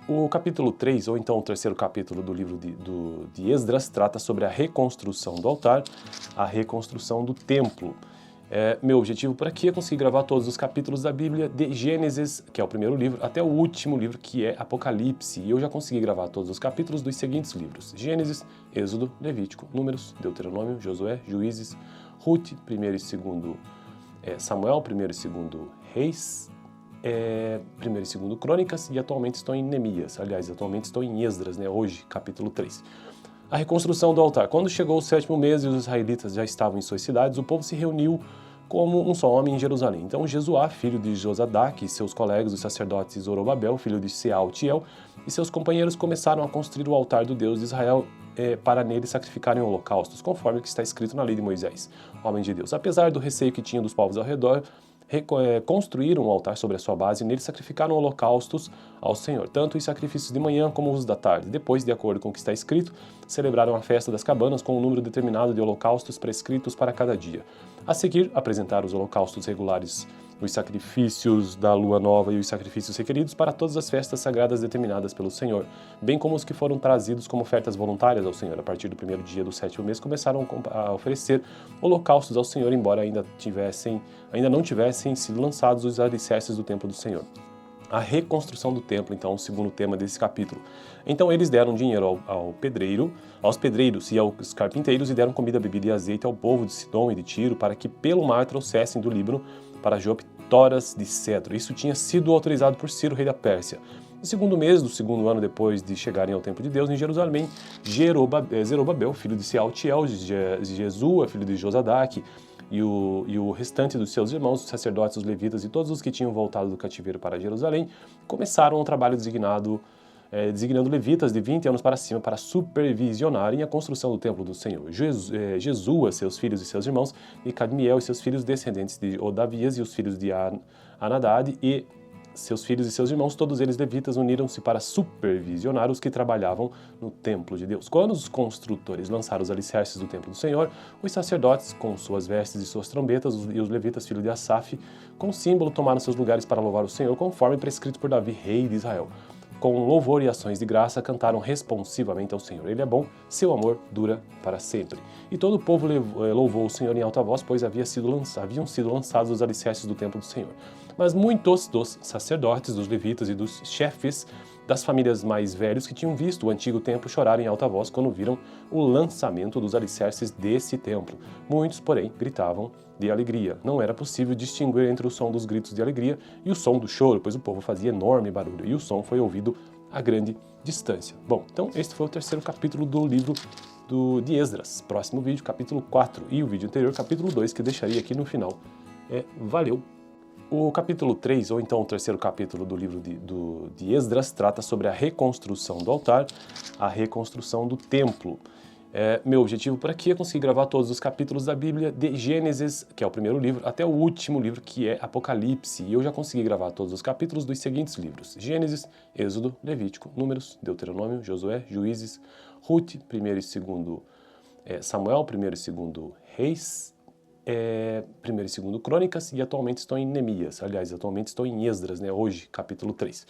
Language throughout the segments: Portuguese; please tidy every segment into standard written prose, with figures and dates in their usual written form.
O capítulo 3, ou então o terceiro capítulo do livro de Esdras, trata sobre a reconstrução do altar, a reconstrução do templo. Meu objetivo por aqui é conseguir gravar todos os capítulos da Bíblia, de Gênesis, que é o primeiro livro, até o último livro, que é Apocalipse. E eu já consegui gravar todos os capítulos dos seguintes livros: Gênesis, Êxodo, Levítico, Números, Deuteronômio, Josué, Juízes, Rute, 1º e 2º Samuel, 1º e 2º Reis, 1º e 2º Crônicas, e atualmente estou em Neemias. Aliás, atualmente estou em Esdras, hoje, capítulo 3. A reconstrução do altar. Quando chegou o 7º mês e os israelitas já estavam em suas cidades, o povo se reuniu como um só homem em Jerusalém. Então Jesuá, filho de Josadaque, e seus colegas, os sacerdotes Zorobabel, filho de Sealtiel, e seus companheiros começaram a construir o altar do Deus de Israel para nele sacrificarem holocaustos, conforme o que está escrito na lei de Moisés, homem de Deus. Apesar do receio que tinham dos povos ao redor, construíram um altar sobre a sua base e nele sacrificaram holocaustos ao Senhor, tanto os sacrifícios de manhã como os da tarde. Depois, de acordo com o que está escrito, celebraram a festa das cabanas com um número determinado de holocaustos prescritos para cada dia. A seguir, apresentaram os holocaustos regulares, os sacrifícios da lua nova e os sacrifícios requeridos para todas as festas sagradas determinadas pelo Senhor, bem como os que foram trazidos como ofertas voluntárias ao Senhor. A partir do primeiro dia do 7º mês, começaram a oferecer holocaustos ao Senhor, embora ainda não tivessem sido lançados os alicerces do templo do Senhor. A reconstrução do templo, então, o segundo tema desse capítulo. Então eles deram dinheiro aos pedreiros e aos carpinteiros, e deram comida, bebida e azeite ao povo de Sidom e de Tiro, para que pelo mar trouxessem do Líbano para Jope toras de cedro. Isso tinha sido autorizado por Ciro, rei da Pérsia. No segundo mês do segundo ano depois de chegarem ao templo de Deus, em Jerusalém, Zerobabel, filho de Sealtiel, Jesua, filho de Josadaque, e o restante dos seus irmãos, os sacerdotes, os levitas e todos os que tinham voltado do cativeiro para Jerusalém, começaram um trabalho designando levitas de 20 anos para cima para supervisionarem a construção do templo do Senhor. Jesua, seus filhos e seus irmãos, e Cadmiel e seus filhos, descendentes de Odavias, e os filhos de Anadad, e seus filhos e seus irmãos, todos eles levitas, uniram-se para supervisionar os que trabalhavam no templo de Deus. Quando os construtores lançaram os alicerces do templo do Senhor, os sacerdotes, com suas vestes e suas trombetas, e os levitas, filho de Asaf, com símbolo, tomaram seus lugares para louvar o Senhor, conforme prescrito por Davi, rei de Israel. Com louvor e ações de graça, cantaram responsivamente ao Senhor. Ele é bom, seu amor dura para sempre. E todo o povo louvou o Senhor em alta voz, pois haviam sido lançados os alicerces do templo do Senhor. Mas muitos dos sacerdotes, dos levitas e dos chefes das famílias mais velhos que tinham visto o antigo templo choraram em alta voz quando viram o lançamento dos alicerces desse templo. Muitos, porém, gritavam de alegria. Não era possível distinguir entre o som dos gritos de alegria e o som do choro, pois o povo fazia enorme barulho, e o som foi ouvido a grande distância. Bom, então este foi o terceiro capítulo do livro de Esdras. Próximo vídeo, capítulo 4, e o vídeo anterior, capítulo 2, que eu deixaria aqui no final. Valeu! O capítulo 3, ou então o terceiro capítulo do livro de Esdras, trata sobre a reconstrução do altar, a reconstrução do templo. Meu objetivo por aqui é conseguir gravar todos os capítulos da Bíblia, de Gênesis, que é o primeiro livro, até o último livro, que é Apocalipse. E eu já consegui gravar todos os capítulos dos seguintes livros: Gênesis, Êxodo, Levítico, Números, Deuteronômio, Josué, Juízes, Rute, 1º e 2º Samuel, 1º e 2º Reis, 1º e 2º Crônicas, e atualmente estou em Neemias. Aliás, atualmente estou em Esdras, hoje, capítulo 3.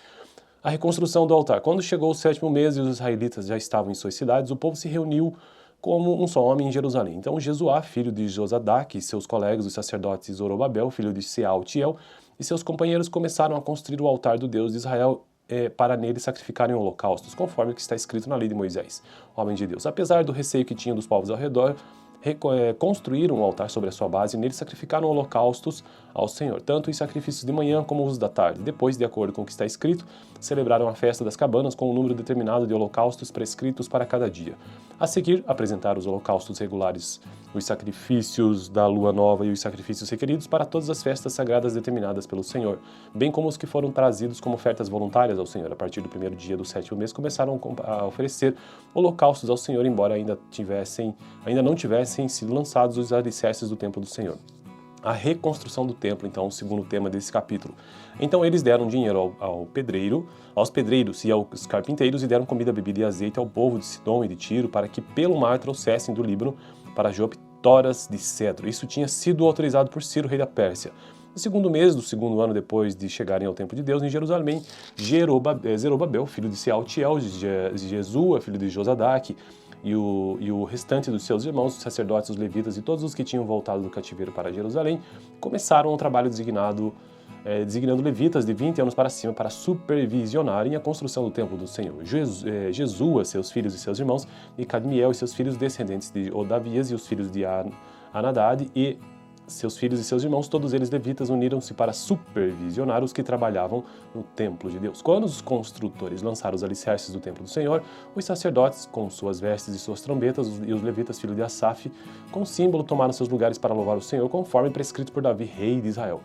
A reconstrução do altar. Quando chegou o 7º mês e os israelitas já estavam em suas cidades, o povo se reuniu como um só homem em Jerusalém. Então Jesuá, filho de Josadaque, e seus colegas, os sacerdotes Zorobabel, filho de Sealtiel, e seus companheiros começaram a construir o altar do Deus de Israel para nele sacrificarem holocaustos, conforme o que está escrito na lei de Moisés, homem de Deus. Apesar do receio que tinham dos povos ao redor, construíram um altar sobre a sua base e nele sacrificaram holocaustos ao Senhor, tanto os sacrifícios de manhã como os da tarde. Depois, de acordo com o que está escrito, celebraram a festa das cabanas com um número determinado de holocaustos prescritos para cada dia. A seguir, apresentaram os holocaustos regulares, os sacrifícios da lua nova e os sacrifícios requeridos para todas as festas sagradas determinadas pelo Senhor, bem como os que foram trazidos como ofertas voluntárias ao Senhor. A partir do primeiro dia do 7º mês, começaram a oferecer holocaustos ao Senhor, embora ainda não tivessem sido lançados os alicerces do templo do Senhor. A reconstrução do templo, então, o segundo tema desse capítulo. Então eles deram dinheiro aos pedreiros e aos carpinteiros, e deram comida, bebida e azeite ao povo de Sidom e de Tiro, para que pelo mar trouxessem do Líbano para Jope toras de cedro. Isso tinha sido autorizado por Ciro, rei da Pérsia. No segundo mês do segundo ano depois de chegarem ao templo de Deus em Jerusalém, Zerobabel, filho de Sealtiel, Jesua, filho de Josadaque, e o restante dos seus irmãos, os sacerdotes, os levitas e todos os que tinham voltado do cativeiro para Jerusalém, começaram um trabalho designando levitas de 20 anos para cima para supervisionarem a construção do templo do Senhor. Jesua, seus filhos e seus irmãos, e Cadmiel e seus filhos, descendentes de Odavias, e os filhos de Anadad, e seus filhos e seus irmãos, todos eles levitas, uniram-se para supervisionar os que trabalhavam no templo de Deus. Quando os construtores lançaram os alicerces do templo do Senhor, os sacerdotes, com suas vestes e suas trombetas, e os levitas, filhos de Asaf, com símbolo, tomaram seus lugares para louvar o Senhor, conforme prescrito por Davi, rei de Israel.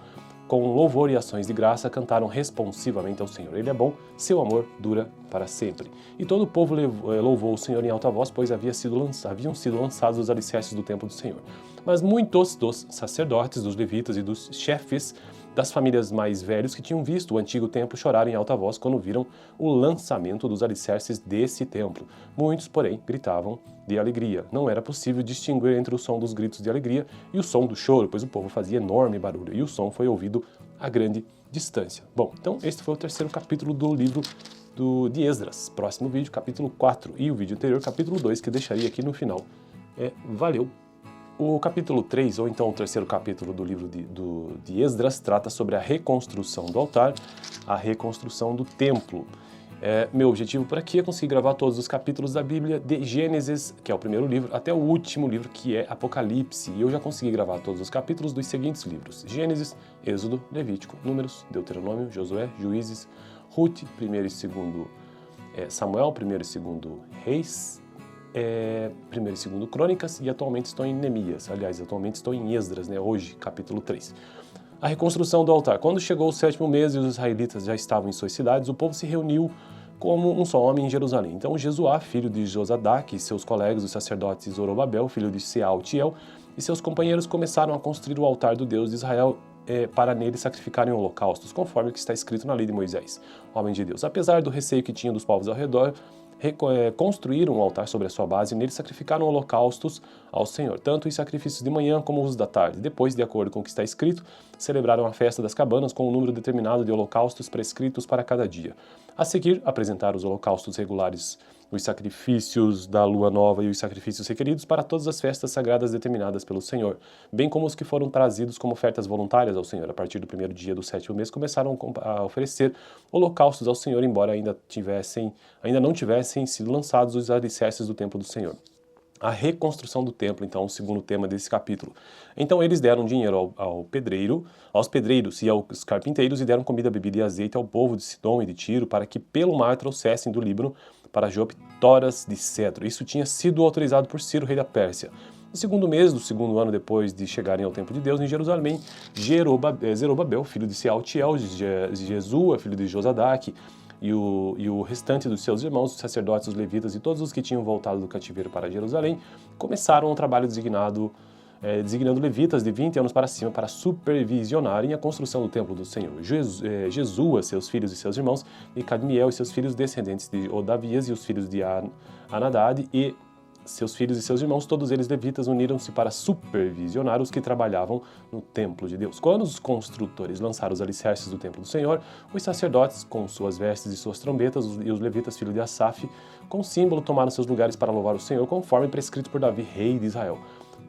Com louvor e ações de graça, cantaram responsivamente ao Senhor. Ele é bom, seu amor dura para sempre. E todo o povo louvou o Senhor em alta voz, pois haviam sido lançados os alicerces do templo do Senhor. Mas muitos dos sacerdotes, dos levitas e dos chefes das famílias mais velhos que tinham visto o antigo templo choraram em alta voz quando viram o lançamento dos alicerces desse templo. Muitos, porém, gritavam de alegria. Não era possível distinguir entre o som dos gritos de alegria e o som do choro, pois o povo fazia enorme barulho, e o som foi ouvido a grande distância. Bom, então este foi o terceiro capítulo do livro de Esdras. Próximo vídeo, capítulo 4, e o vídeo anterior, capítulo 2, que eu deixaria aqui no final. Valeu! O capítulo 3, ou então o terceiro capítulo do livro de Esdras, trata sobre a reconstrução do altar, a reconstrução do templo. Meu objetivo por aqui é conseguir gravar todos os capítulos da Bíblia, de Gênesis, que é o primeiro livro, até o último livro, que é Apocalipse. E eu já consegui gravar todos os capítulos dos seguintes livros: Gênesis, Êxodo, Levítico, Números, Deuteronômio, Josué, Juízes, Rute, 1º e 2º Samuel, 1º e 2º Reis, 1º e 2º Crônicas, e atualmente estou em Neemias. Aliás, atualmente estou em Esdras, hoje, capítulo 3. A reconstrução do altar. Quando chegou o 7º mês e os israelitas já estavam em suas cidades, o povo se reuniu como um só homem em Jerusalém. Então Jesuá, filho de Josadaque, e seus colegas, os sacerdotes Zorobabel, filho de Sealtiel, e seus companheiros começaram a construir o altar do Deus de Israel para nele sacrificarem holocaustos, conforme o que está escrito na lei de Moisés, homem de Deus. Apesar do receio que tinham dos povos ao redor, construíram um altar sobre a sua base e nele sacrificaram holocaustos ao Senhor, tanto os sacrifícios de manhã como os da tarde. Depois, de acordo com o que está escrito, celebraram a festa das cabanas com um número determinado de holocaustos prescritos para cada dia. A seguir, apresentaram os holocaustos regulares, os sacrifícios da lua nova e os sacrifícios requeridos para todas as festas sagradas determinadas pelo Senhor, bem como os que foram trazidos como ofertas voluntárias ao Senhor. A partir do primeiro dia do 7º mês, começaram a oferecer holocaustos ao Senhor, embora ainda não tivessem sido lançados os alicerces do templo do Senhor. A reconstrução do templo, então, o segundo tema desse capítulo. Então eles deram dinheiro aos pedreiros e aos carpinteiros, e deram comida, bebida e azeite ao povo de Sidom e de Tiro, para que pelo mar trouxessem do Líbano para Jope toras de cedro. Isso tinha sido autorizado por Ciro, rei da Pérsia. No segundo mês do segundo ano depois de chegarem ao templo de Deus em Jerusalém, Zerobabel, filho de Sealtiel, Jesua, filho de Josadaque, e o restante dos seus irmãos, os sacerdotes, os levitas e todos os que tinham voltado do cativeiro para Jerusalém, começaram um trabalho designando levitas de 20 anos para cima para supervisionarem a construção do templo do Senhor. Jesua, seus filhos e seus irmãos, e Cadmiel e seus filhos, descendentes de Odavias, e os filhos de Anadad, e seus filhos e seus irmãos, todos eles levitas, uniram-se para supervisionar os que trabalhavam no templo de Deus. Quando os construtores lançaram os alicerces do templo do Senhor, os sacerdotes, com suas vestes e suas trombetas, e os levitas, filhos de Asaf, com símbolo, tomaram seus lugares para louvar o Senhor, conforme prescrito por Davi, rei de Israel.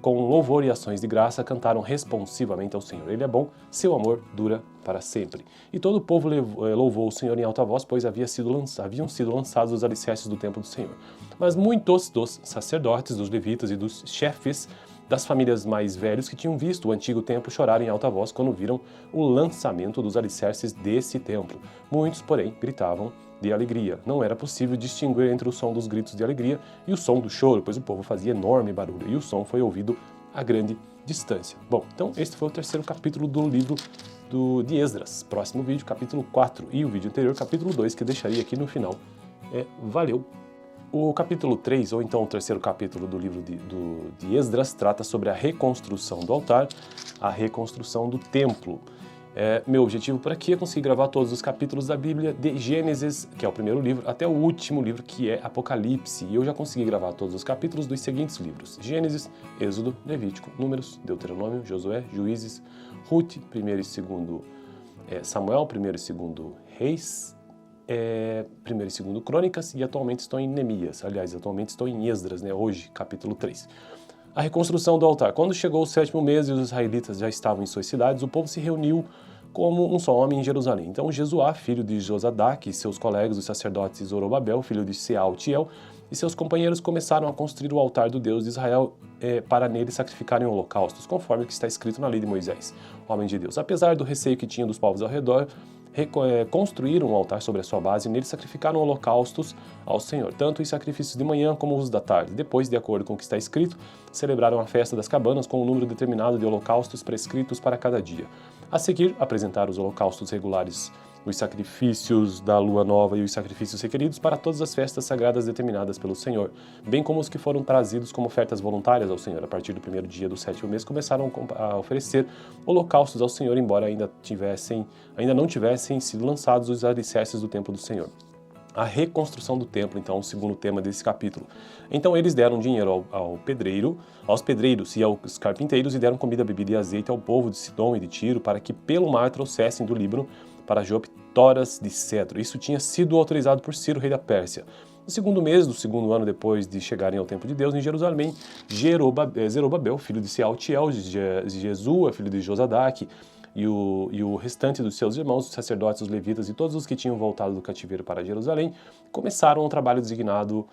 Com louvor e ações de graça, cantaram responsivamente ao Senhor. Ele é bom, seu amor dura para sempre. E todo o povo louvou o Senhor em alta voz, pois haviam sido lançados os alicerces do templo do Senhor. Mas muitos dos sacerdotes, dos levitas e dos chefes das famílias mais velhos que tinham visto o antigo templo choraram em alta voz quando viram o lançamento dos alicerces desse templo. Muitos, porém, gritavam de alegria. Não era possível distinguir entre o som dos gritos de alegria e o som do choro, pois o povo fazia enorme barulho, e o som foi ouvido a grande distância. Bom, então este foi o terceiro capítulo do livro de Esdras. Próximo vídeo, capítulo 4, e o vídeo anterior, capítulo 2, que eu deixaria aqui no final. Valeu! O capítulo 3, ou então o terceiro capítulo do livro de Esdras, trata sobre a reconstrução do altar, a reconstrução do templo. Meu objetivo por aqui é conseguir gravar todos os capítulos da Bíblia, de Gênesis, que é o primeiro livro, até o último livro, que é Apocalipse. E eu já consegui gravar todos os capítulos dos seguintes livros: Gênesis, Êxodo, Levítico, Números, Deuteronômio, Josué, Juízes, Ruth, 1º e 2º Samuel, 1º e 2º Reis, 1º e 2º Crônicas, e atualmente estou em Neemias. Aliás, atualmente estou em Esdras, né? Hoje, capítulo 3. A reconstrução do altar. Quando chegou o 7º mês e os israelitas já estavam em suas cidades, o povo se reuniu como um só homem em Jerusalém. Então Jesuá, filho de Josadaque, e seus colegas, os sacerdotes Zorobabel, filho de Sealtiel, e seus companheiros começaram a construir o altar do Deus de Israel para nele sacrificarem holocaustos, conforme o que está escrito na lei de Moisés, homem de Deus. Apesar do receio que tinham dos povos ao redor, construíram um altar sobre a sua base e nele sacrificaram holocaustos ao Senhor, tanto os sacrifícios de manhã como os da tarde. Depois, de acordo com o que está escrito, celebraram a festa das cabanas com um número determinado de holocaustos prescritos para cada dia. A seguir, apresentaram os holocaustos regulares, os sacrifícios da lua nova e os sacrifícios requeridos para todas as festas sagradas determinadas pelo Senhor, bem como os que foram trazidos como ofertas voluntárias ao Senhor. A partir do 1º dia do 7º mês, começaram a oferecer holocaustos ao Senhor, embora ainda não tivessem sido lançados os alicerces do templo do Senhor. A reconstrução do templo, então, o segundo tema desse capítulo. Então eles deram dinheiro aos pedreiros e aos carpinteiros, e deram comida, bebida e azeite ao povo de Sidom e de Tiro, para que pelo mar trouxessem do Líbano para Jope toras de cedro. Isso tinha sido autorizado por Ciro, rei da Pérsia. No segundo mês do segundo ano depois de chegarem ao templo de Deus, em Jerusalém, Zerobabel, filho de Sealtiel, Jesua, filho de Josadaque, e o restante dos seus irmãos, os sacerdotes, os levitas e todos os que tinham voltado do cativeiro para Jerusalém, começaram um trabalho designando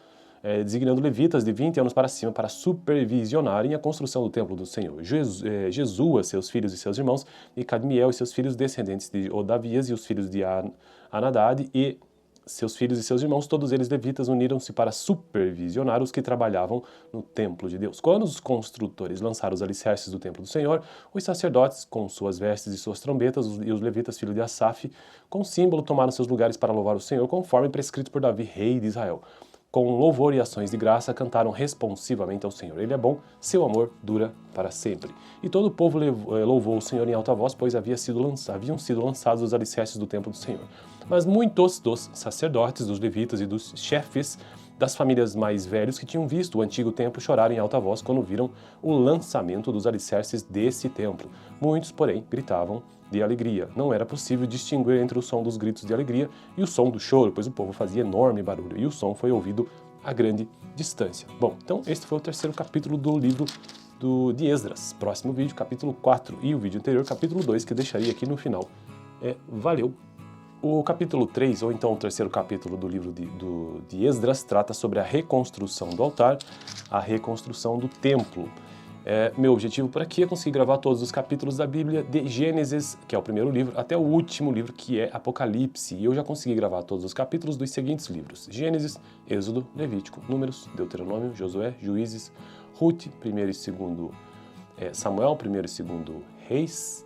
levitas de 20 anos para cima para supervisionarem a construção do templo do Senhor. Jesua, seus filhos e seus irmãos, e Cadmiel e seus filhos, descendentes de Odavias, e os filhos de Anadad, e seus filhos e seus irmãos, todos eles levitas, uniram-se para supervisionar os que trabalhavam no templo de Deus. Quando os construtores lançaram os alicerces do templo do Senhor, os sacerdotes, com suas vestes e suas trombetas, e os levitas, filho de Asaf, com símbolo, tomaram seus lugares para louvar o Senhor, conforme prescrito por Davi, rei de Israel. Com louvor e ações de graça, cantaram responsivamente ao Senhor. Ele é bom, seu amor dura para sempre. E todo o povo louvou o Senhor em alta voz, pois haviam sido lançados os alicerces do templo do Senhor. Mas muitos dos sacerdotes, dos levitas e dos chefes das famílias mais velhos que tinham visto o antigo templo choraram em alta voz quando viram o lançamento dos alicerces desse templo. Muitos, porém, gritavam de alegria. Não era possível distinguir entre o som dos gritos de alegria e o som do choro, pois o povo fazia enorme barulho e o som foi ouvido a grande distância. Bom, então este foi o terceiro capítulo do livro de Esdras. Próximo vídeo, capítulo 4, e o vídeo anterior, capítulo 2, que eu deixaria aqui no final. Valeu! O capítulo 3, ou então o terceiro capítulo do livro de Esdras, trata sobre a reconstrução do altar, a reconstrução do templo. Meu objetivo por aqui é conseguir gravar todos os capítulos da Bíblia, de Gênesis, que é o primeiro livro, até o último livro, que é Apocalipse. E eu já consegui gravar todos os capítulos dos seguintes livros: Gênesis, Êxodo, Levítico, Números, Deuteronômio, Josué, Juízes, Ruth, 1º e 2º Samuel, 1º e 2º Reis,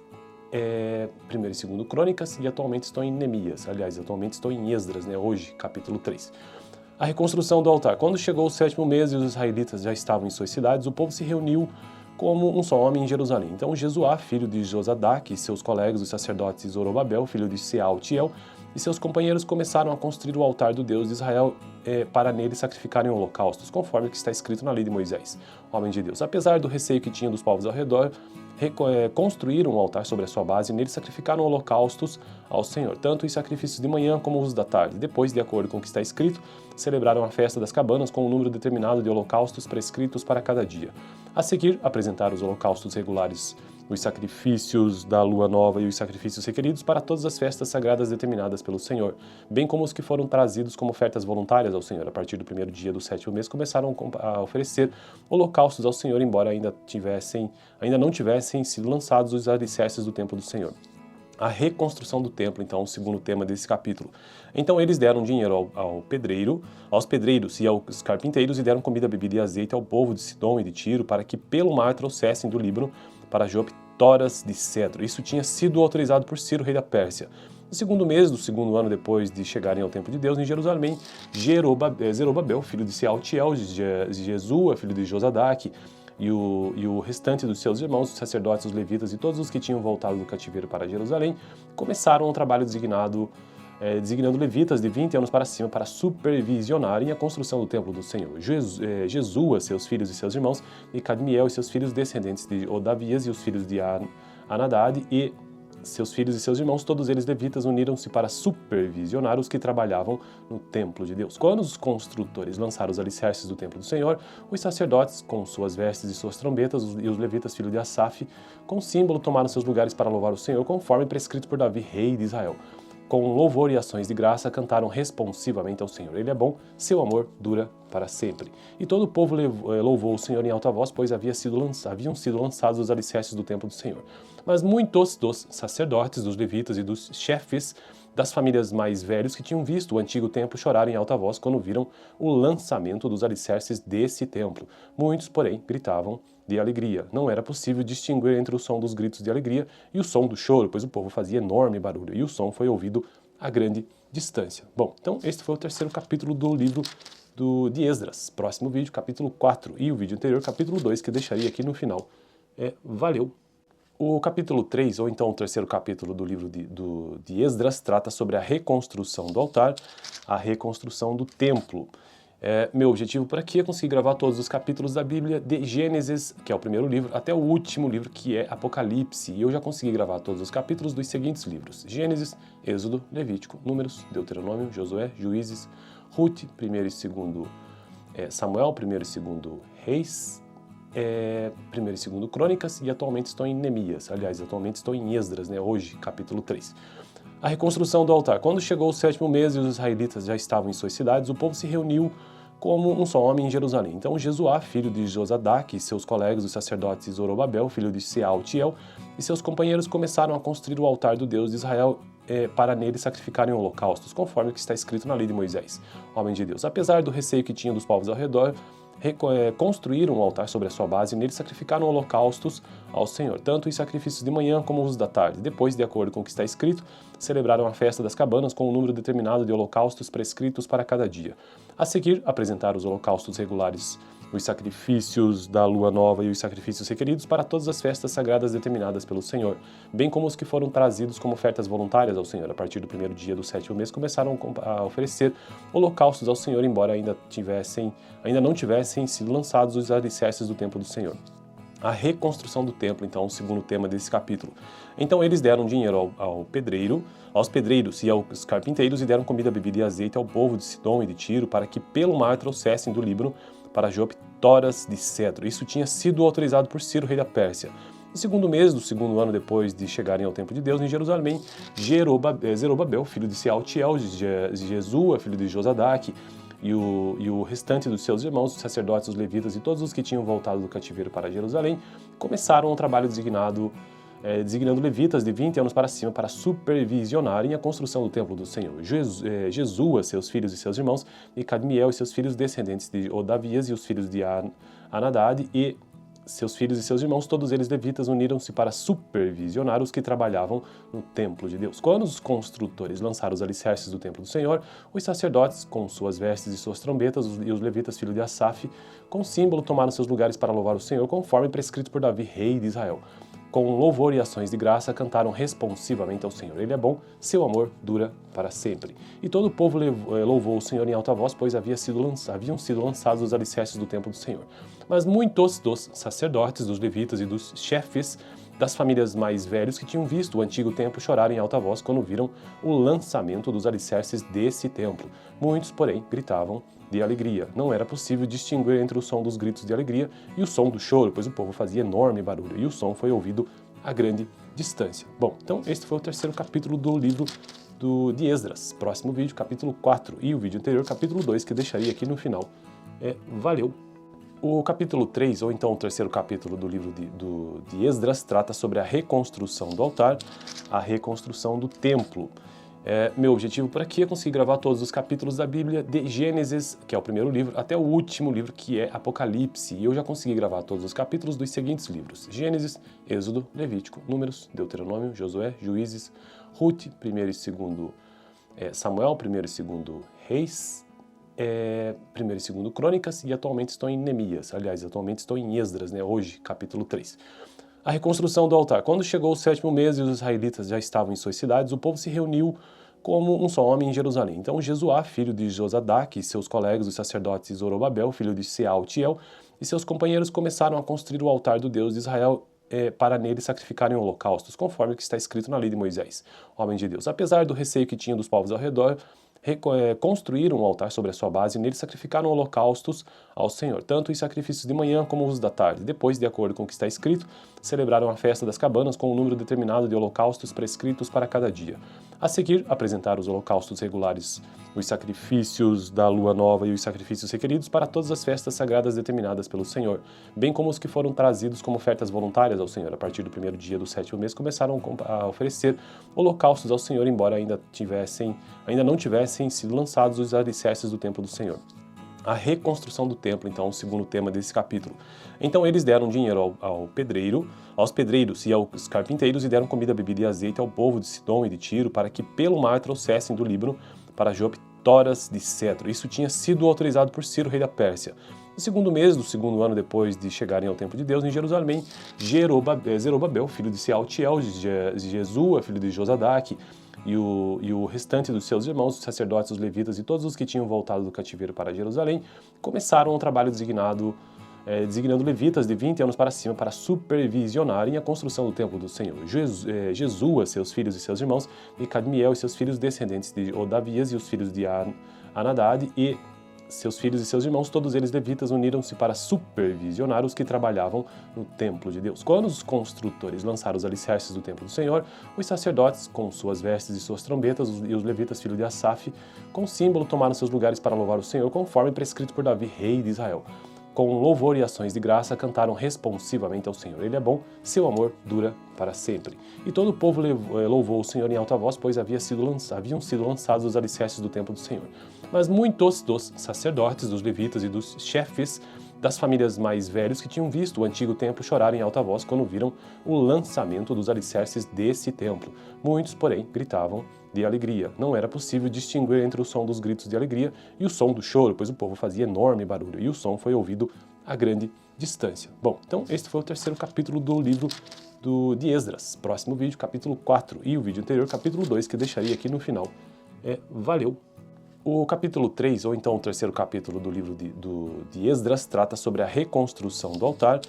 1º e 2º Crônicas, e atualmente estou em Neemias. Aliás, atualmente estou em Esdras, né? Hoje, capítulo 3. A reconstrução do altar. Quando chegou o 7º mês e os israelitas já estavam em suas cidades, o povo se reuniu como um só homem em Jerusalém. Então Jesuá, filho de Josadaque, e seus colegas, os sacerdotes Zorobabel, filho de Sealtiel, e seus companheiros começaram a construir o altar do Deus de Israel para nele sacrificarem holocaustos, conforme o que está escrito na lei de Moisés, homem de Deus. Apesar do receio que tinham dos povos ao redor, construíram um altar sobre a sua base e nele sacrificaram holocaustos ao Senhor, tanto os sacrifícios de manhã como os da tarde. Depois, de acordo com o que está escrito, celebraram a festa das cabanas com um número determinado de holocaustos prescritos para cada dia. A seguir, apresentaram os holocaustos regulares, os sacrifícios da lua nova e os sacrifícios requeridos para todas as festas sagradas determinadas pelo Senhor, bem como os que foram trazidos como ofertas voluntárias ao Senhor. A partir do 1º dia do 7º mês, começaram a oferecer holocaustos ao Senhor, embora ainda não tivessem sido lançados os alicerces do templo do Senhor. A reconstrução do templo, então, o segundo tema desse capítulo. Então eles deram dinheiro aos pedreiros e aos carpinteiros, e deram comida, bebida e azeite ao povo de Sidom e de Tiro, para que pelo mar trouxessem do Líbano para Jope toras de cedro. Isso tinha sido autorizado por Ciro, rei da Pérsia. No segundo mês do segundo ano depois de chegarem ao templo de Deus, em Jerusalém, Zerobabel, filho de Sealtiel, Jesua, filho de Josadaque, e o restante dos seus irmãos, os sacerdotes, os levitas e todos os que tinham voltado do cativeiro para Jerusalém, começaram um trabalho designando levitas de 20 anos para cima para supervisionarem a construção do templo do Senhor. Jesua, seus filhos e seus irmãos, e Cadmiel e seus filhos, descendentes de Odavias, e os filhos de Anadad e seus filhos e seus irmãos, todos eles levitas, uniram-se para supervisionar os que trabalhavam no templo de Deus. Quando os construtores lançaram os alicerces do templo do Senhor, os sacerdotes, com suas vestes e suas trombetas, e os levitas, filho de Asaf, com símbolo, tomaram seus lugares para louvar o Senhor, conforme prescrito por Davi, rei de Israel. Com louvor e ações de graça, cantaram responsivamente ao Senhor. Ele é bom, seu amor dura para sempre. E todo o povo louvou o Senhor em alta voz, pois haviam sido lançados os alicerces do templo do Senhor. Mas muitos dos sacerdotes, dos levitas e dos chefes das famílias mais velhos que tinham visto o antigo templo choraram em alta voz quando viram o lançamento dos alicerces desse templo. Muitos, porém, gritavam de alegria. Não era possível distinguir entre o som dos gritos de alegria e o som do choro, pois o povo fazia enorme barulho, e o som foi ouvido a grande distância. Bom, então este foi o terceiro capítulo do livro de Esdras. Próximo vídeo, capítulo 4, e o vídeo anterior, capítulo 2, que eu deixaria aqui no final. Valeu! O capítulo 3, ou então o terceiro capítulo do livro de Esdras, trata sobre a reconstrução do altar, a reconstrução do templo. Meu objetivo por aqui é conseguir gravar todos os capítulos da Bíblia, de Gênesis, que é o primeiro livro, até o último livro, que é Apocalipse. E eu já consegui gravar todos os capítulos dos seguintes livros: Gênesis, Êxodo, Levítico, Números, Deuteronômio, Josué, Juízes, Rute, 1º e 2º Samuel, 1º e 2º Reis, 1º e 2º Crônicas, e atualmente estou em Neemias. Aliás, atualmente estou em Esdras, hoje, capítulo 3. A reconstrução do altar. Quando chegou o 7º mês e os israelitas já estavam em suas cidades, o povo se reuniu como um só homem em Jerusalém. Então Jesuá, filho de Josadaque, e seus colegas, os sacerdotes Zorobabel, filho de Sealtiel, e seus companheiros começaram a construir o altar do Deus de Israel para nele sacrificarem holocaustos, conforme o que está escrito na lei de Moisés, homem de Deus. Apesar do receio que tinham dos povos ao redor, construíram um altar sobre a sua base e nele sacrificaram holocaustos ao Senhor, tanto os sacrifícios de manhã como os da tarde. Depois, de acordo com o que está escrito, celebraram a festa das cabanas com um número determinado de holocaustos prescritos para cada dia. A seguir, apresentaram os holocaustos regulares, os sacrifícios da lua nova e os sacrifícios requeridos para todas as festas sagradas determinadas pelo Senhor, bem como os que foram trazidos como ofertas voluntárias ao Senhor. A partir do 1º dia do 7º mês, começaram a oferecer holocaustos ao Senhor, embora ainda não tivessem sido lançados os alicerces do templo do Senhor. A reconstrução do templo, então, o segundo tema desse capítulo. Então eles deram dinheiro aos pedreiros e aos carpinteiros, e deram comida, bebida e azeite ao povo de Sidom e de Tiro, para que pelo mar trouxessem do Líbano para Jope toras de cedro. Isso tinha sido autorizado por Ciro, rei da Pérsia. No 2º mês do 2º ano depois de chegarem ao templo de Deus em Jerusalém, Zerobabel, filho de Sealtiel, Jesua, filho de Josadaque, e o restante dos seus irmãos, os sacerdotes, os levitas e todos os que tinham voltado do cativeiro para Jerusalém, começaram um trabalho designando levitas de 20 anos para cima para supervisionarem a construção do templo do Senhor. Jesua, seus filhos e seus irmãos, e Cadmiel e seus filhos, descendentes de Odavias, e os filhos de Anadad, e seus filhos e seus irmãos, todos eles levitas, uniram-se para supervisionar os que trabalhavam no templo de Deus. Quando os construtores lançaram os alicerces do templo do Senhor, os sacerdotes, com suas vestes e suas trombetas, e os levitas, filho de Asaf, com símbolo, tomaram seus lugares para louvar o Senhor, conforme prescrito por Davi, rei de Israel. Com louvor e ações de graça, cantaram responsivamente ao Senhor. Ele é bom, seu amor dura para sempre. E todo o povo louvou o Senhor em alta voz, pois haviam sido lançados os alicerces do templo do Senhor. Mas muitos dos sacerdotes, dos levitas e dos chefes das famílias mais velhos que tinham visto o antigo templo choraram em alta voz quando viram o lançamento dos alicerces desse templo. Muitos, porém, gritavam de alegria. Não era possível distinguir entre o som dos gritos de alegria e o som do choro, pois o povo fazia enorme barulho, e o som foi ouvido a grande distância. Bom, então este foi o terceiro capítulo do livro de Esdras. Próximo vídeo, capítulo 4, e o vídeo anterior, capítulo 2, que eu deixaria aqui no final. Valeu! O capítulo 3, ou então o terceiro capítulo do livro de Esdras, trata sobre a reconstrução do altar, a reconstrução do templo. Meu objetivo por aqui é conseguir gravar todos os capítulos da Bíblia, de Gênesis, que é o primeiro livro, até o último livro, que é Apocalipse. E eu já consegui gravar todos os capítulos dos seguintes livros: Gênesis, Êxodo, Levítico, Números, Deuteronômio, Josué, Juízes, Rute, 1º e 2º Samuel, 1º e 2º Reis, 1º e 2º Crônicas, e atualmente estou em Neemias. Aliás, atualmente estou em Esdras, hoje, capítulo 3. A reconstrução do altar. Quando chegou o 7º mês e os israelitas já estavam em suas cidades, o povo se reuniu como um só homem em Jerusalém. Então Jesuá, filho de Josadaque, e seus colegas, os sacerdotes Zorobabel, filho de Sealtiel, e seus companheiros começaram a construir o altar do Deus de Israel para nele sacrificarem holocaustos, conforme o que está escrito na lei de Moisés, homem de Deus. Apesar do receio que tinham dos povos ao redor, construíram um altar sobre a sua base e nele sacrificaram holocaustos ao Senhor, tanto os sacrifícios de manhã como os da tarde. Depois, de acordo com o que está escrito, celebraram a festa das cabanas com um número determinado de holocaustos prescritos para cada dia. A seguir, apresentaram os holocaustos regulares, os sacrifícios da lua nova e os sacrifícios requeridos para todas as festas sagradas determinadas pelo Senhor, bem como os que foram trazidos como ofertas voluntárias ao Senhor. A partir do primeiro dia do sétimo mês, começaram a oferecer holocaustos ao Senhor, embora ainda não tivessem sido lançados os alicerces do templo do Senhor. A reconstrução do templo, então, o segundo tema desse capítulo. Então eles deram dinheiro aos pedreiros e aos carpinteiros, e deram comida, bebida e azeite ao povo de Sidom e de Tiro, para que pelo mar trouxessem do Líbano para Jope toras de cedro. Isso tinha sido autorizado por Ciro, rei da Pérsia. No segundo mês do segundo ano depois de chegarem ao templo de Deus, em Jerusalém, Zerobabel, filho de Sealtiel, Jesua, filho de Josadaque, e o restante dos seus irmãos, os sacerdotes, os levitas e todos os que tinham voltado do cativeiro para Jerusalém, começaram um trabalho designando levitas de 20 anos para cima para supervisionarem a construção do templo do Senhor. Jesua, seus filhos e seus irmãos, e Cadmiel e seus filhos, descendentes de Odavias, e os filhos de Anadad, e seus filhos e seus irmãos, todos eles levitas, uniram-se para supervisionar os que trabalhavam no templo de Deus. Quando os construtores lançaram os alicerces do templo do Senhor, os sacerdotes, com suas vestes e suas trombetas, e os levitas, filho de Asaf, com símbolo, tomaram seus lugares para louvar o Senhor, conforme prescrito por Davi, rei de Israel. Com louvor e ações de graça, cantaram responsivamente ao Senhor. Ele é bom, seu amor dura para sempre. E todo o povo louvou o Senhor em alta voz, pois haviam sido lançados os alicerces do templo do Senhor. Mas muitos dos sacerdotes, dos levitas e dos chefes das famílias mais velhos que tinham visto o antigo templo choraram em alta voz quando viram o lançamento dos alicerces desse templo. Muitos, porém, gritavam de alegria. Não era possível distinguir entre o som dos gritos de alegria e o som do choro, pois o povo fazia enorme barulho, e o som foi ouvido a grande distância. Bom, então este foi o terceiro capítulo do livro de Esdras. Próximo vídeo, capítulo 4, e o vídeo anterior, capítulo 2, que eu deixaria aqui no final. Valeu! O capítulo 3, ou então o terceiro capítulo do livro de Esdras, trata sobre a reconstrução do altar,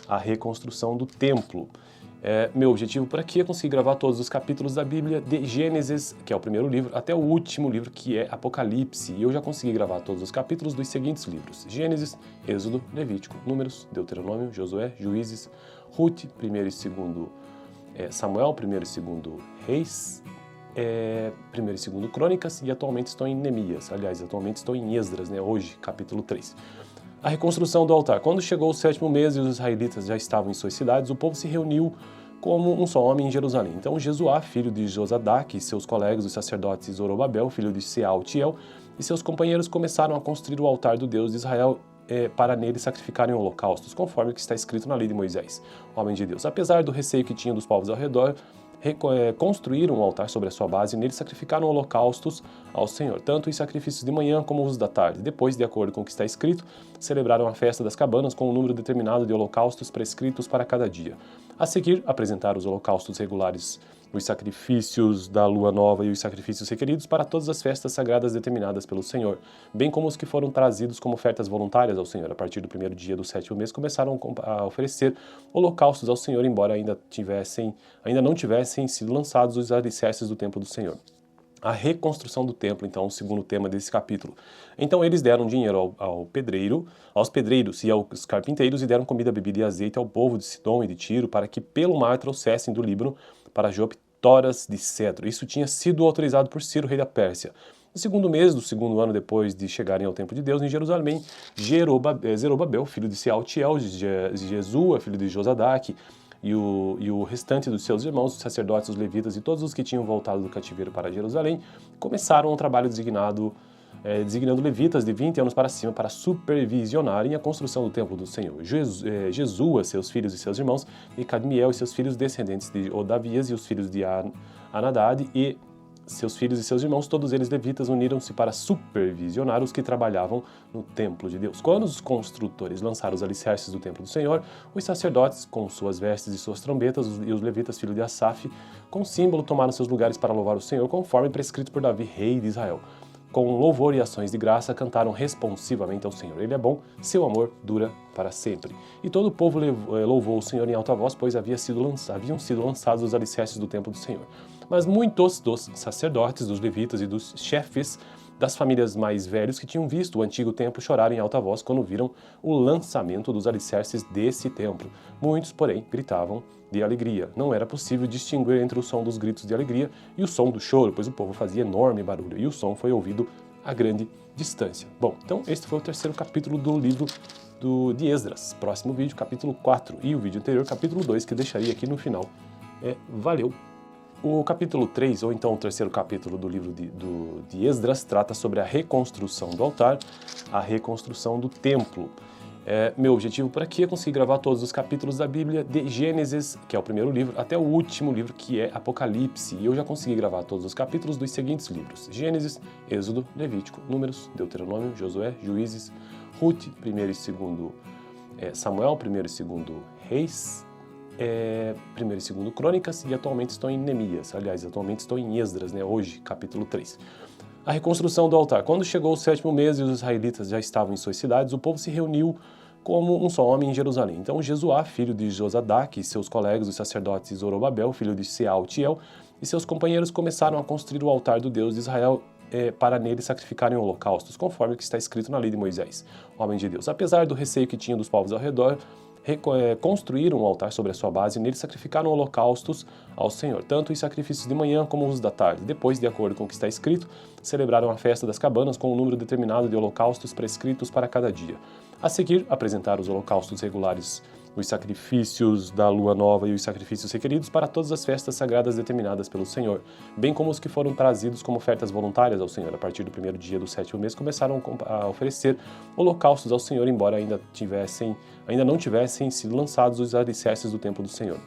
a reconstrução do templo. Meu objetivo por aqui é conseguir gravar todos os capítulos da Bíblia, de Gênesis, que é o primeiro livro, até o último livro, que é Apocalipse. E eu já consegui gravar todos os capítulos dos seguintes livros: Gênesis, Êxodo, Levítico, Números, Deuteronômio, Josué, Juízes, Rute, 1º e 2º Samuel, 1º e 2º Reis, 1º e 2º Crônicas, e atualmente estou em Neemias. Aliás, atualmente estou em Esdras, hoje, capítulo 3. A reconstrução do altar. Quando chegou o sétimo mês e os israelitas já estavam em suas cidades, o povo se reuniu como um só homem em Jerusalém. Então Jesuá, filho de Josadaque, e seus colegas, os sacerdotes Zorobabel, filho de Sealtiel, e seus companheiros começaram a construir o altar do Deus de Israel para nele sacrificarem holocaustos, conforme o que está escrito na lei de Moisés, homem de Deus. Apesar do receio que tinham dos povos ao redor, construíram um altar sobre a sua base e nele sacrificaram holocaustos ao Senhor, tanto os sacrifícios de manhã como os da tarde. Depois, de acordo com o que está escrito, celebraram a festa das cabanas com um número determinado de holocaustos prescritos para cada dia. A seguir, apresentaram os holocaustos regulares, os sacrifícios da lua nova e os sacrifícios requeridos para todas as festas sagradas determinadas pelo Senhor, bem como os que foram trazidos como ofertas voluntárias ao Senhor. A partir do primeiro dia do sétimo mês, começaram a oferecer holocaustos ao Senhor, embora ainda não tivessem sido lançados os alicerces do templo do Senhor. A reconstrução do templo, então, o segundo tema desse capítulo. Então eles deram dinheiro aos pedreiros e aos carpinteiros, e deram comida, bebida e azeite ao povo de Sidom e de Tiro, para que pelo mar trouxessem do Líbano para Jope toras de cedro. Isso tinha sido autorizado por Ciro, rei da Pérsia. No segundo mês do segundo ano depois de chegarem ao templo de Deus, em Jerusalém, Zerobabel, filho de Sealtiel, Jesua, filho de Josadaque, e o restante dos seus irmãos, os sacerdotes, os levitas e todos os que tinham voltado do cativeiro para Jerusalém, começaram um trabalho designando levitas de 20 anos para cima para supervisionarem a construção do templo do Senhor. Jesua, seus filhos e seus irmãos, e Cadmiel e seus filhos, descendentes de Odavias, e os filhos de Anadad, e seus filhos e seus irmãos, todos eles levitas, uniram-se para supervisionar os que trabalhavam no templo de Deus. Quando os construtores lançaram os alicerces do templo do Senhor, os sacerdotes, com suas vestes e suas trombetas, e os levitas, filho de Asaf, com símbolo, tomaram seus lugares para louvar o Senhor, conforme prescrito por Davi, rei de Israel. com louvor e ações de graça, cantaram responsivamente ao Senhor. Ele é bom, seu amor dura para sempre. E todo o povo louvou o Senhor em alta voz, pois haviam sido lançados os alicerces do templo do Senhor. Mas muitos dos sacerdotes, dos levitas e dos chefes das famílias mais velhos que tinham visto o antigo templo choraram em alta voz quando viram o lançamento dos alicerces desse templo. Muitos, porém, gritavam de alegria. Não era possível distinguir entre o som dos gritos de alegria e o som do choro, pois o povo fazia enorme barulho, e o som foi ouvido a grande distância. Bom, então este foi o terceiro capítulo do livro de Esdras. Próximo vídeo, capítulo 4, e o vídeo anterior, capítulo 2, que eu deixaria aqui no final. Valeu! O capítulo 3, ou então o terceiro capítulo do livro de Esdras, trata sobre a reconstrução do altar, a reconstrução do templo. Meu objetivo por aqui é conseguir gravar todos os capítulos da Bíblia, de Gênesis, que é o primeiro livro, até o último livro, que é Apocalipse. E eu já consegui gravar todos os capítulos dos seguintes livros: Gênesis, Êxodo, Levítico, Números, Deuteronômio, Josué, Juízes, Ruth, 1º e 2º Samuel, 1º e 2º Reis, 1º e 2º Crônicas, e atualmente estou em Neemias. Aliás, atualmente estou em Esdras, hoje, capítulo 3. A reconstrução do altar. Quando chegou o 7º mês e os israelitas já estavam em suas cidades, o povo se reuniu como um só homem em Jerusalém. Então Jesuá, filho de Josadaque, e seus colegas, os sacerdotes Zorobabel, filho de Sealtiel, e seus companheiros começaram a construir o altar do Deus de Israel para nele sacrificarem holocaustos, conforme o que está escrito na lei de Moisés, homem de Deus. Apesar do receio que tinham dos povos ao redor, construíram um altar sobre a sua base e nele sacrificaram holocaustos ao Senhor, tanto os sacrifícios de manhã como os da tarde. Depois, de acordo com o que está escrito, celebraram a festa das cabanas com um número determinado de holocaustos prescritos para cada dia. A seguir, apresentaram os holocaustos regulares, os sacrifícios da lua nova e os sacrifícios requeridos para todas as festas sagradas determinadas pelo Senhor, bem como os que foram trazidos como ofertas voluntárias ao Senhor. A partir do primeiro dia do 7º mês, começaram a oferecer holocaustos ao Senhor, embora ainda não tivessem sido lançados os alicerces do templo do Senhor.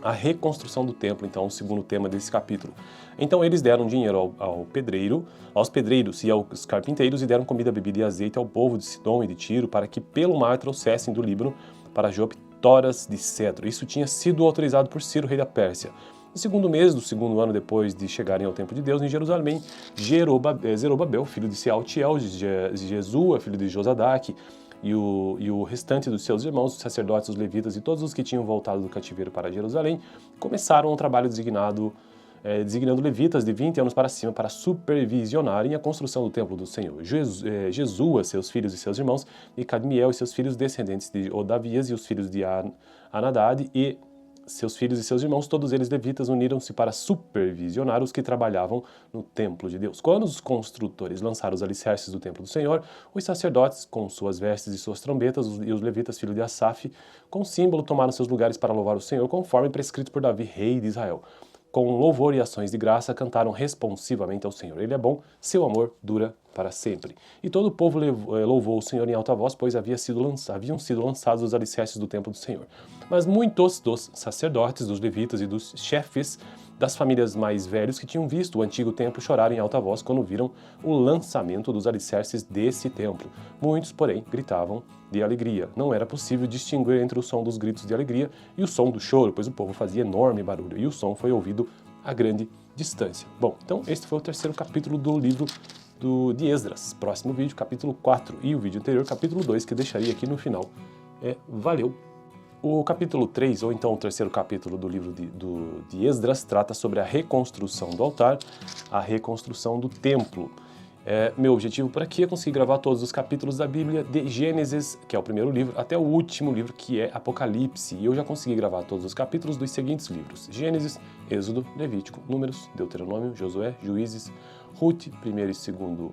A reconstrução do templo, então, o segundo tema desse capítulo. Então eles deram dinheiro aos pedreiros e aos carpinteiros, e deram comida, bebida e azeite ao povo de Sidom e de Tiro, para que pelo mar trouxessem do Líbano para Jope toras de cedro. Isso tinha sido autorizado por Ciro, rei da Pérsia. No segundo mês do segundo ano depois de chegarem ao templo de Deus, em Jerusalém, Zerobabel, filho de Sealtiel, Jesua, filho de Josadaque, e o restante dos seus irmãos, os sacerdotes, os levitas e todos os que tinham voltado do cativeiro para Jerusalém, começaram um trabalho designando levitas de 20 anos para cima para supervisionarem a construção do templo do Senhor. Jesua, seus filhos e seus irmãos, e Cadmiel e seus filhos, descendentes de Odavias, e os filhos de Anadad, e seus filhos e seus irmãos, todos eles levitas, uniram-se para supervisionar os que trabalhavam no templo de Deus. Quando os construtores lançaram os alicerces do templo do Senhor, os sacerdotes, com suas vestes e suas trombetas, e os levitas, filho de Asaf, com símbolo, tomaram seus lugares para louvar o Senhor, conforme prescrito por Davi, rei de Israel. Com louvor e ações de graça, cantaram responsivamente ao Senhor. Ele é bom, seu amor dura para sempre. E todo o povo louvou o Senhor em alta voz, pois haviam sido lançados os alicerces do templo do Senhor. Mas muitos dos sacerdotes, dos levitas e dos chefes das famílias mais velhos que tinham visto o antigo templo choraram em alta voz quando viram o lançamento dos alicerces desse templo. Muitos, porém, gritavam de alegria. Não era possível distinguir entre o som dos gritos de alegria e o som do choro, pois o povo fazia enorme barulho, e o som foi ouvido a grande distância. Bom, então este foi o terceiro capítulo do livro de Esdras. Próximo vídeo, capítulo 4, e o vídeo anterior, capítulo 2, que eu deixaria aqui no final. Valeu! O capítulo 3, ou então o terceiro capítulo do livro de Esdras, trata sobre a reconstrução do altar, a reconstrução do templo. Meu objetivo por aqui é conseguir gravar todos os capítulos da Bíblia, de Gênesis, que é o primeiro livro, até o último livro, que é Apocalipse. E eu já consegui gravar todos os capítulos dos seguintes livros: Gênesis, Êxodo, Levítico, Números, Deuteronômio, Josué, Juízes, Ruth, 1º e 2º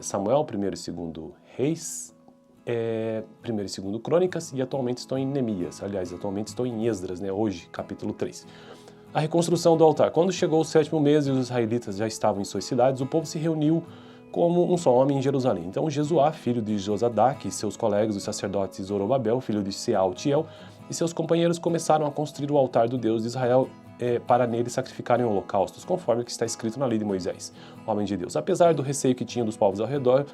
Samuel, 1º e 2º Reis, 1º e 2º Crônicas, e atualmente estou em Neemias. Aliás, atualmente estou em Esdras, hoje, capítulo 3. A reconstrução do altar. Quando chegou o 7º mês e os israelitas já estavam em suas cidades, o povo se reuniu como um só homem em Jerusalém. Então Jesuá, filho de Josadaque, e seus colegas, os sacerdotes Zorobabel, filho de Sealtiel, e seus companheiros começaram a construir o altar do Deus de Israel para nele sacrificarem holocaustos, conforme o que está escrito na lei de Moisés, homem de Deus. Apesar do receio que tinham dos povos ao redor,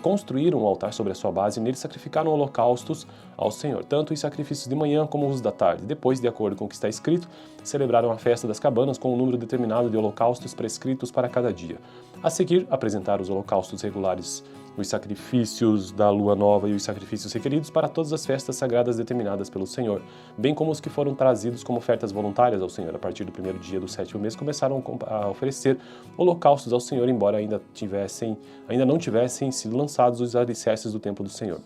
construíram um altar sobre a sua base e nele sacrificaram holocaustos ao Senhor, tanto os sacrifícios de manhã como os da tarde. Depois, de acordo com o que está escrito, celebraram a festa das cabanas com um número determinado de holocaustos prescritos para cada dia. A seguir, apresentaram os holocaustos regulares, os sacrifícios da lua nova e os sacrifícios requeridos para todas as festas sagradas determinadas pelo Senhor, bem como os que foram trazidos como ofertas voluntárias ao Senhor. A partir do primeiro dia do 7º mês, começaram a oferecer holocaustos ao Senhor, embora ainda não tivessem sido lançados os alicerces do templo do Senhor.